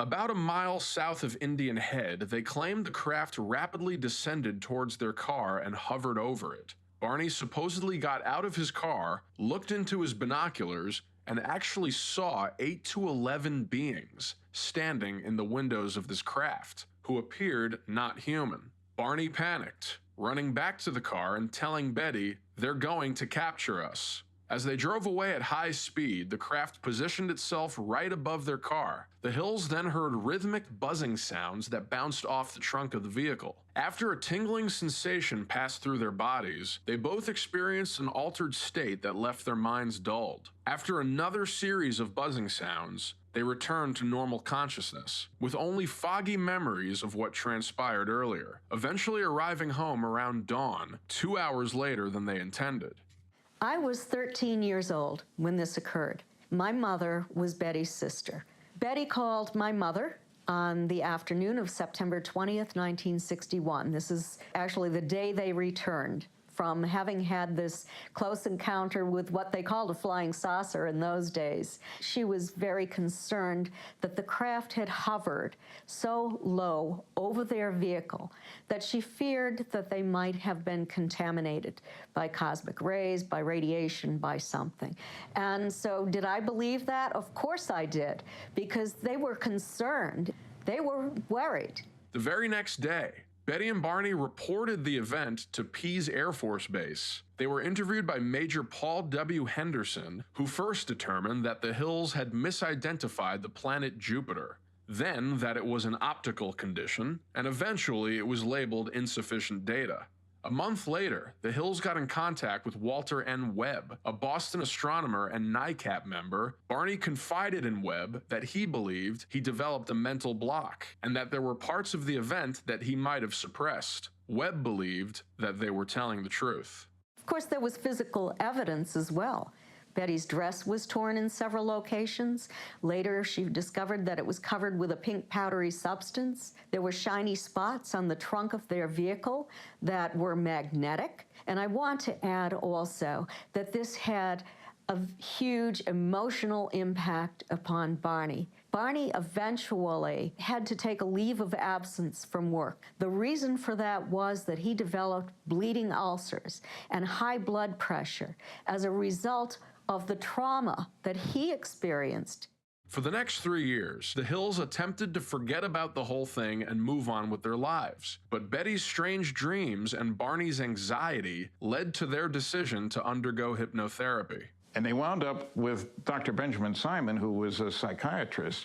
About a mile south of Indian Head, they claimed the craft rapidly descended towards their car and hovered over it. Barney supposedly got out of his car, looked into his binoculars, and actually saw 8 to 11 beings standing in the windows of this craft, who appeared not human. Barney panicked, running back to the car and telling Betty, "They're going to capture us." As they drove away at high speed, the craft positioned itself right above their car. The Hills then heard rhythmic buzzing sounds that bounced off the trunk of the vehicle. After a tingling sensation passed through their bodies, they both experienced an altered state that left their minds dulled. After another series of buzzing sounds, they returned to normal consciousness, with only foggy memories of what transpired earlier, eventually arriving home around dawn, 2 hours later than they intended. I was 13 years old when this occurred. My mother was Betty's sister. Betty called my mother on the afternoon of September 20th, 1961. This is actually the day they returned from having had this close encounter with what they called a flying saucer in those days. She was very concerned that the craft had hovered so low over their vehicle that she feared that they might have been contaminated by cosmic rays, by radiation, by something. And so did I believe that? Of course I did, because they were concerned. They were worried. The very next day, Betty and Barney reported the event to Pease Air Force Base. They were interviewed by Major Paul W. Henderson, who first determined that the Hills had misidentified the planet Jupiter, then that it was an optical condition, and eventually it was labeled insufficient data. A month later, the Hills got in contact with Walter N. Webb, a Boston astronomer and NICAP member. Barney confided in Webb that he believed he developed a mental block, and that there were parts of the event that he might have suppressed. Webb believed that they were telling the truth. Of course, there was physical evidence as well. Betty's dress was torn in several locations. Later, she discovered that it was covered with a pink powdery substance. There were shiny spots on the trunk of their vehicle that were magnetic. And I want to add also that this had a huge emotional impact upon Barney. Barney eventually had to take a leave of absence from work. The reason for that was that he developed bleeding ulcers and high blood pressure as a result of the trauma that he experienced. For the next 3 years, the Hills attempted to forget about the whole thing and move on with their lives. But Betty's strange dreams and Barney's anxiety led to their decision to undergo hypnotherapy. And they wound up with Dr. Benjamin Simon, who was a psychiatrist.